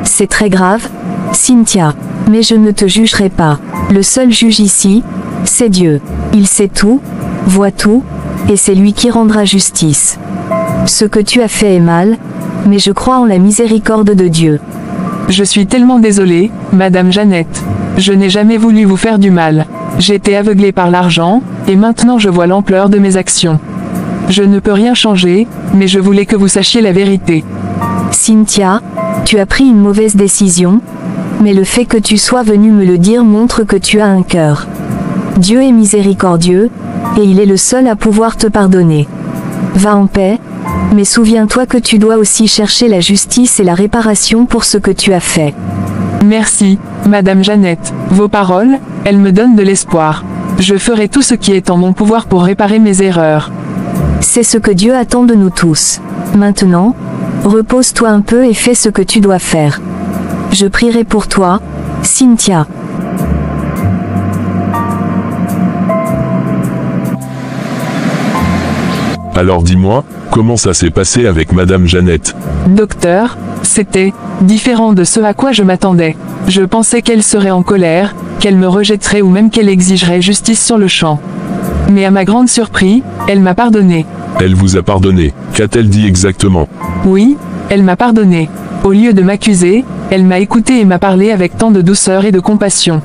C'est très grave, Cynthia. Mais je ne te jugerai pas. Le seul juge ici, c'est Dieu. Il sait tout, voit tout, et c'est lui qui rendra justice. Ce que tu as fait est mal, mais je crois en la miséricorde de Dieu. Je suis tellement désolée, Madame Jeannette. Je n'ai jamais voulu vous faire du mal. J'étais aveuglée par l'argent, et maintenant je vois l'ampleur de mes actions. Je ne peux rien changer, mais je voulais que vous sachiez la vérité. Cynthia, tu as pris une mauvaise décision, mais le fait que tu sois venue me le dire montre que tu as un cœur. Dieu est miséricordieux, et il est le seul à pouvoir te pardonner. Va en paix, mais souviens-toi que tu dois aussi chercher la justice et la réparation pour ce que tu as fait. Merci, Madame Jeannette. Vos paroles, elles me donnent de l'espoir. Je ferai tout ce qui est en mon pouvoir pour réparer mes erreurs. C'est ce que Dieu attend de nous tous. Maintenant, repose-toi un peu et fais ce que tu dois faire. Je prierai pour toi, Cynthia. Alors dis-moi, comment ça s'est passé avec Madame Jeannette? Docteur, c'était différent de ce à quoi je m'attendais. Je pensais qu'elle serait en colère, qu'elle me rejetterait ou même qu'elle exigerait justice sur le champ. Mais à ma grande surprise, elle m'a pardonné. Elle vous a pardonné. Qu'a-t-elle dit exactement? Oui, elle m'a pardonné. Au lieu de m'accuser, elle m'a écouté et m'a parlé avec tant de douceur et de compassion.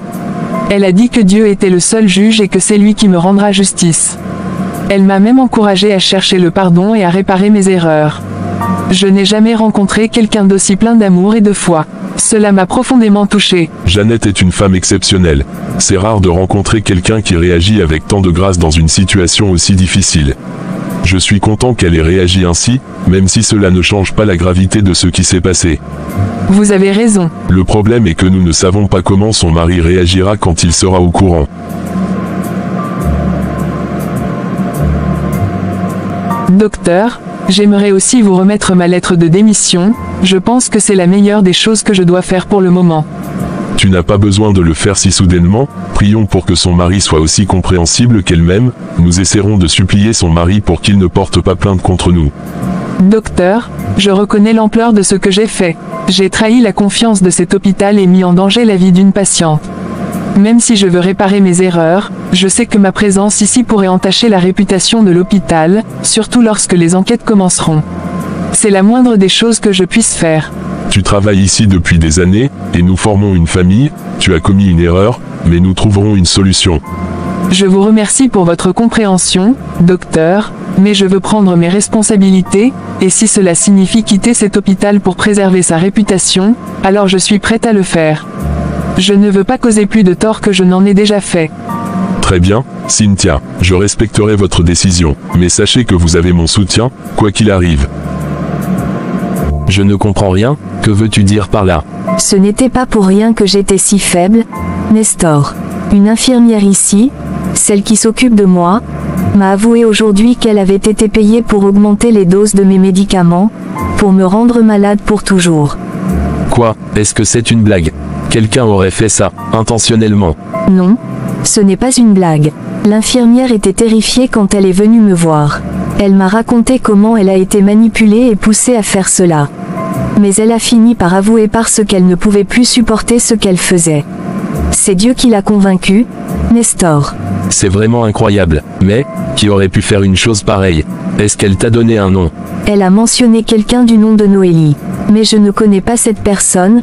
Elle a dit que Dieu était le seul juge et que c'est lui qui me rendra justice. Elle m'a même encouragé à chercher le pardon et à réparer mes erreurs. Je n'ai jamais rencontré quelqu'un d'aussi plein d'amour et de foi. Cela m'a profondément touché. Jeannette est une femme exceptionnelle. C'est rare de rencontrer quelqu'un qui réagit avec tant de grâce dans une situation aussi difficile. Je suis content qu'elle ait réagi ainsi, même si cela ne change pas la gravité de ce qui s'est passé. Vous avez raison. Le problème est que nous ne savons pas comment son mari réagira quand il sera au courant. Docteur, j'aimerais aussi vous remettre ma lettre de démission. Je pense que c'est la meilleure des choses que je dois faire pour le moment. Tu n'as pas besoin de le faire si soudainement. Prions pour que son mari soit aussi compréhensible qu'elle-même. Nous essaierons de supplier son mari pour qu'il ne porte pas plainte contre nous. Docteur, je reconnais l'ampleur de ce que j'ai fait. J'ai trahi la confiance de cet hôpital et mis en danger la vie d'une patiente. Même si je veux réparer mes erreurs, je sais que ma présence ici pourrait entacher la réputation de l'hôpital, surtout lorsque les enquêtes commenceront. C'est la moindre des choses que je puisse faire. Tu travailles ici depuis des années, et nous formons une famille. Tu as commis une erreur, mais nous trouverons une solution. Je vous remercie pour votre compréhension, docteur, mais je veux prendre mes responsabilités, et si cela signifie quitter cet hôpital pour préserver sa réputation, alors je suis prête à le faire. Je ne veux pas causer plus de tort que je n'en ai déjà fait. Très bien, Cynthia, je respecterai votre décision, mais sachez que vous avez mon soutien, quoi qu'il arrive. Je ne comprends rien, que veux-tu dire par là? Ce n'était pas pour rien que j'étais si faible, Nestor. Une infirmière ici, celle qui s'occupe de moi, m'a avoué aujourd'hui qu'elle avait été payée pour augmenter les doses de mes médicaments, pour me rendre malade pour toujours. Quoi? Est-ce que c'est une blague? Quelqu'un aurait fait ça, intentionnellement? Non, ce n'est pas une blague. L'infirmière était terrifiée quand elle est venue me voir. Elle m'a raconté comment elle a été manipulée et poussée à faire cela. Mais elle a fini par avouer parce qu'elle ne pouvait plus supporter ce qu'elle faisait. C'est Dieu qui l'a convaincue, Nestor. C'est vraiment incroyable, mais, qui aurait pu faire une chose pareille? Est-ce qu'elle t'a donné un nom? Elle a mentionné quelqu'un du nom de Noélie. Mais je ne connais pas cette personne,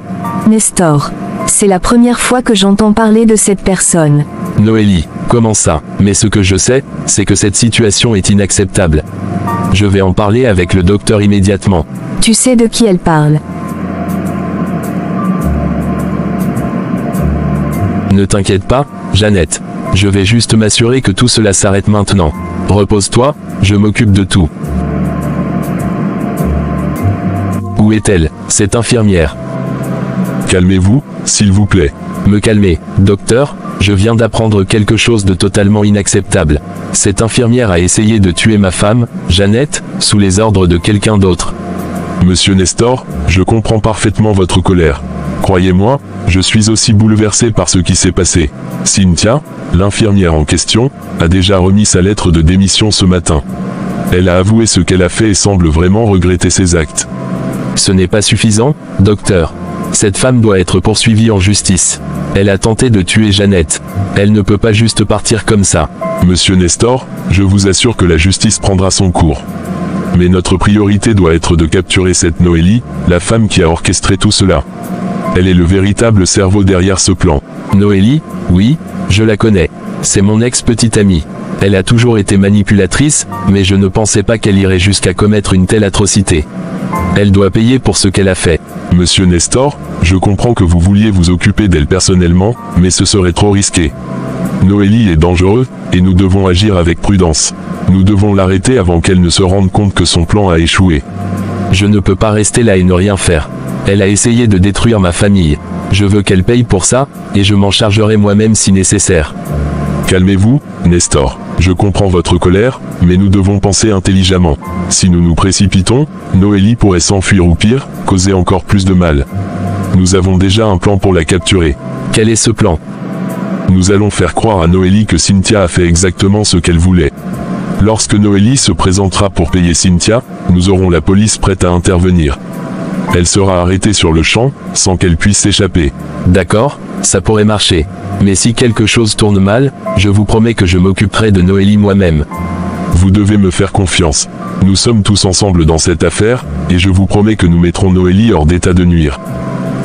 Nestor. C'est la première fois que j'entends parler de cette personne. Noélie, comment ça? Mais ce que je sais, c'est que cette situation est inacceptable. Je vais en parler avec le docteur immédiatement. Tu sais de qui elle parle. Ne t'inquiète pas, Jeannette. Je vais juste m'assurer que tout cela s'arrête maintenant. Repose-toi, je m'occupe de tout. Où est-elle, cette infirmière? Calmez-vous, s'il vous plaît. Me calmer, docteur, je viens d'apprendre quelque chose de totalement inacceptable. Cette infirmière a essayé de tuer ma femme, Jeannette, sous les ordres de quelqu'un d'autre. Monsieur Nestor, je comprends parfaitement votre colère. Croyez-moi, je suis aussi bouleversé par ce qui s'est passé. Cynthia, l'infirmière en question, a déjà remis sa lettre de démission ce matin. Elle a avoué ce qu'elle a fait et semble vraiment regretter ses actes. Ce n'est pas suffisant, docteur. Cette femme doit être poursuivie en justice. Elle a tenté de tuer Jeannette. Elle ne peut pas juste partir comme ça. Monsieur Nestor, je vous assure que la justice prendra son cours. Mais notre priorité doit être de capturer cette Noélie, la femme qui a orchestré tout cela. Elle est le véritable cerveau derrière ce plan. Noélie, oui, je la connais. C'est mon ex-petite amie. Elle a toujours été manipulatrice, mais je ne pensais pas qu'elle irait jusqu'à commettre une telle atrocité. Elle doit payer pour ce qu'elle a fait. Monsieur Nestor, je comprends que vous vouliez vous occuper d'elle personnellement, mais ce serait trop risqué. Noélie est dangereux, et nous devons agir avec prudence. Nous devons l'arrêter avant qu'elle ne se rende compte que son plan a échoué. Je ne peux pas rester là et ne rien faire. Elle a essayé de détruire ma famille. Je veux qu'elle paye pour ça, et je m'en chargerai moi-même si nécessaire. Calmez-vous, Nestor. Je comprends votre colère, mais nous devons penser intelligemment. Si nous nous précipitons, Noélie pourrait s'enfuir ou pire, causer encore plus de mal. Nous avons déjà un plan pour la capturer. Quel est ce plan? Nous allons faire croire à Noélie que Cynthia a fait exactement ce qu'elle voulait. Lorsque Noélie se présentera pour payer Cynthia, nous aurons la police prête à intervenir. Elle sera arrêtée sur le champ, sans qu'elle puisse s'échapper. D'accord, ça pourrait marcher. Mais si quelque chose tourne mal, je vous promets que je m'occuperai de Noélie moi-même. Vous devez me faire confiance. Nous sommes tous ensemble dans cette affaire, et je vous promets que nous mettrons Noélie hors d'état de nuire.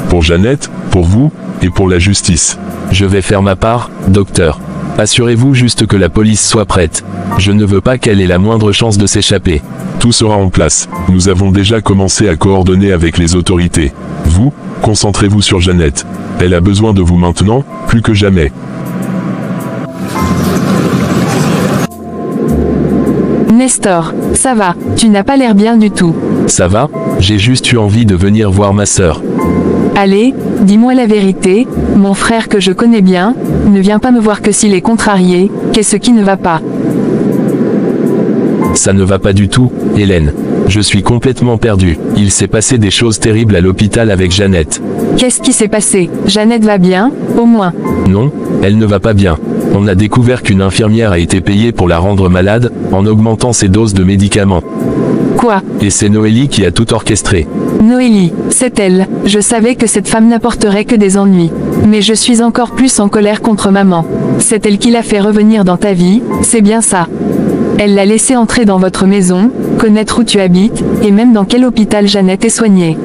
Pour Jeannette, pour vous, et pour la justice. Je vais faire ma part, docteur. Assurez-vous juste que la police soit prête. Je ne veux pas qu'elle ait la moindre chance de s'échapper. Tout sera en place. Nous avons déjà commencé à coordonner avec les autorités. Vous, concentrez-vous sur Jeannette. Elle a besoin de vous maintenant, plus que jamais. Nestor, ça va, tu n'as pas l'air bien du tout. Ça va, j'ai juste eu envie de venir voir ma sœur. Allez, dis-moi la vérité, mon frère que je connais bien, ne vient pas me voir que s'il est contrarié, qu'est-ce qui ne va pas? Ça ne va pas du tout, Hélène. Je suis complètement perdu. Il s'est passé des choses terribles à l'hôpital avec Jeannette. Qu'est-ce qui s'est passé? Jeannette va bien, au moins? Non, elle ne va pas bien. On a découvert qu'une infirmière a été payée pour la rendre malade, en augmentant ses doses de médicaments. Quoi? Et c'est Noélie qui a tout orchestré. Noélie, c'est elle. Je savais que cette femme n'apporterait que des ennuis. Mais je suis encore plus en colère contre maman. C'est elle qui l'a fait revenir dans ta vie, c'est bien ça. Elle l'a laissé entrer dans votre maison, connaître où tu habites, et même dans quel hôpital Jeannette est soignée.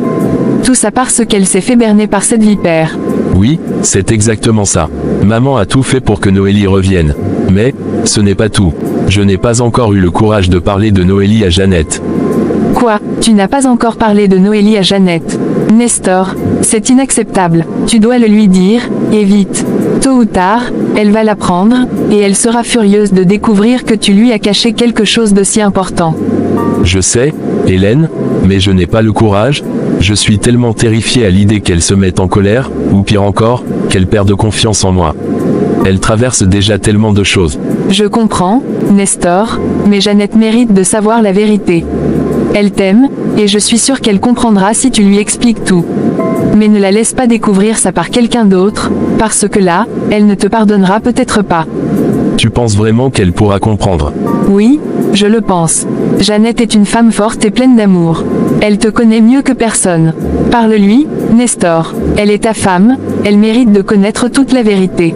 Tout ça parce qu'elle s'est fait berner par cette vipère. Oui, c'est exactement ça. Maman a tout fait pour que Noélie revienne. Mais, ce n'est pas tout. Je n'ai pas encore eu le courage de parler de Noélie à Jeannette. Quoi? Tu n'as pas encore parlé de Noélie à Jeannette? Nestor, c'est inacceptable. Tu dois le lui dire, et vite. Tôt ou tard, elle va l'apprendre, et elle sera furieuse de découvrir que tu lui as caché quelque chose d'aussi important. Je sais, Hélène, mais je n'ai pas le courage. Je suis tellement terrifié à l'idée qu'elle se mette en colère, ou pire encore, qu'elle perde confiance en moi. Elle traverse déjà tellement de choses. Je comprends, Nestor, mais Jeannette mérite de savoir la vérité. Elle t'aime, et je suis sûr qu'elle comprendra si tu lui expliques tout. Mais ne la laisse pas découvrir ça par quelqu'un d'autre, parce que là, elle ne te pardonnera peut-être pas. Tu penses vraiment qu'elle pourra comprendre? Oui, je le pense. Jeannette est une femme forte et pleine d'amour. Elle te connaît mieux que personne. Parle-lui, Nestor. Elle est ta femme, elle mérite de connaître toute la vérité.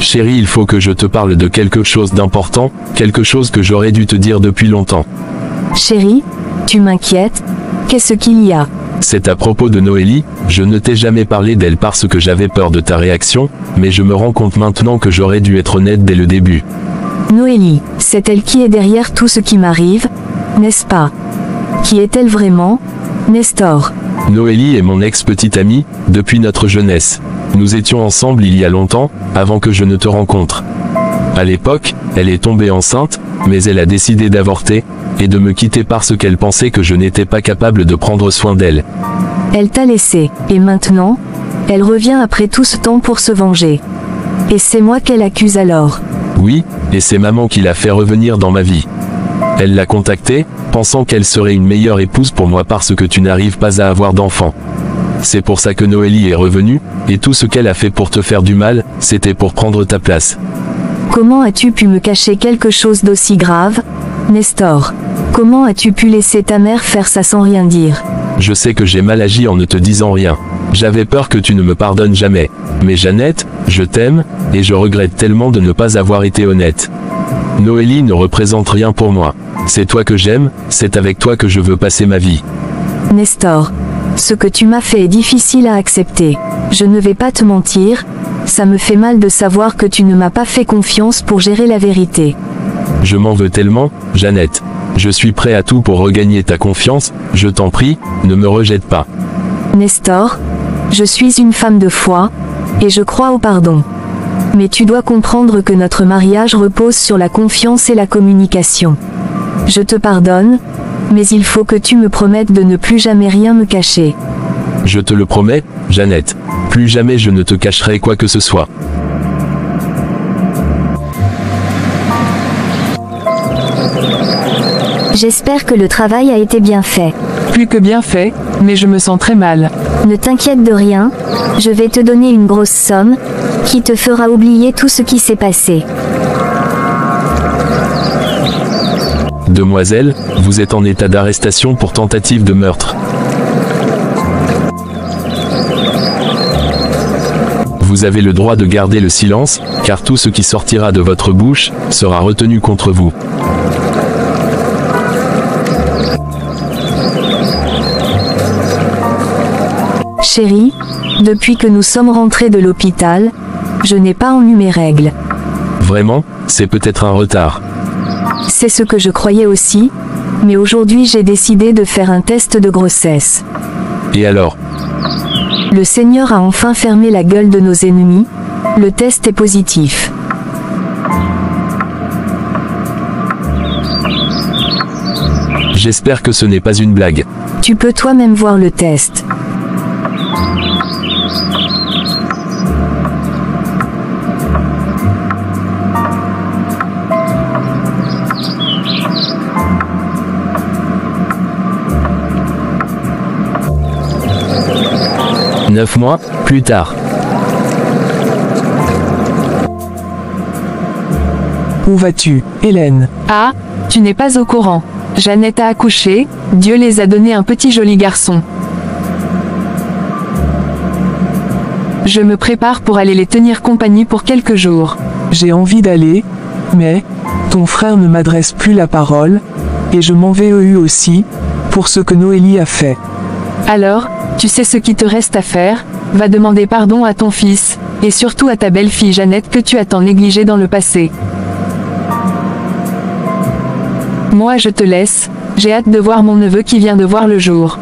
Chérie, il faut que je te parle de quelque chose d'important, quelque chose que j'aurais dû te dire depuis longtemps. Chérie, tu m'inquiètes? Qu'est-ce qu'il y a? C'est à propos de Noélie, je ne t'ai jamais parlé d'elle parce que j'avais peur de ta réaction, mais je me rends compte maintenant que j'aurais dû être honnête dès le début. Noélie, c'est elle qui est derrière tout ce qui m'arrive, n'est-ce pas? Qui est-elle vraiment, Nestor? Noélie est mon ex-petite amie, depuis notre jeunesse. Nous étions ensemble il y a longtemps, avant que je ne te rencontre. À l'époque, elle est tombée enceinte, mais elle a décidé d'avorter, et de me quitter parce qu'elle pensait que je n'étais pas capable de prendre soin d'elle. Elle t'a laissé, et maintenant, elle revient après tout ce temps pour se venger. Et c'est moi qu'elle accuse alors. Oui, et c'est maman qui l'a fait revenir dans ma vie. Elle l'a contactée, pensant qu'elle serait une meilleure épouse pour moi parce que tu n'arrives pas à avoir d'enfant. C'est pour ça que Noélie est revenue, et tout ce qu'elle a fait pour te faire du mal, c'était pour prendre ta place. Comment as-tu pu me cacher quelque chose d'aussi grave, Nestor? Comment as-tu pu laisser ta mère faire ça sans rien dire? Je sais que j'ai mal agi en ne te disant rien. J'avais peur que tu ne me pardonnes jamais. Mais Jeannette, je t'aime, et je regrette tellement de ne pas avoir été honnête. Noélie ne représente rien pour moi. C'est toi que j'aime, c'est avec toi que je veux passer ma vie. Nestor, ce que tu m'as fait est difficile à accepter. Je ne vais pas te mentir, ça me fait mal de savoir que tu ne m'as pas fait confiance pour gérer la vérité. Je m'en veux tellement, Jeannette. Je suis prêt à tout pour regagner ta confiance, je t'en prie, ne me rejette pas. Nestor, je suis une femme de foi, et je crois au pardon. Mais tu dois comprendre que notre mariage repose sur la confiance et la communication. Je te pardonne, mais il faut que tu me promettes de ne plus jamais rien me cacher. Je te le promets, Jeannette. Plus jamais je ne te cacherai quoi que ce soit. J'espère que le travail a été bien fait. Plus que bien fait, mais je me sens très mal. Ne t'inquiète de rien, je vais te donner une grosse somme, qui te fera oublier tout ce qui s'est passé. Demoiselle, vous êtes en état d'arrestation pour tentative de meurtre. Vous avez le droit de garder le silence, car tout ce qui sortira de votre bouche sera retenu contre vous. Chérie, depuis que nous sommes rentrés de l'hôpital, je n'ai pas en eu mes règles. Vraiment, c'est peut-être un retard. C'est ce que je croyais aussi, mais aujourd'hui j'ai décidé de faire un test de grossesse. Et alors? Le Seigneur a enfin fermé la gueule de nos ennemis, le test est positif. J'espère que ce n'est pas une blague. Tu peux toi-même voir le test. Neuf mois, plus tard. Où vas-tu, Hélène? Ah, tu n'es pas au courant. Jeannette a accouché, Dieu les a donné un petit joli garçon. Je me prépare pour aller les tenir compagnie pour quelques jours. J'ai envie d'aller, mais ton frère ne m'adresse plus la parole, et je m'en vais aussi, pour ce que Noélie a fait. Alors, tu sais ce qui te reste à faire, va demander pardon à ton fils, et surtout à ta belle-fille Jeannette que tu as tant négligée dans le passé. Moi je te laisse, j'ai hâte de voir mon neveu qui vient de voir le jour.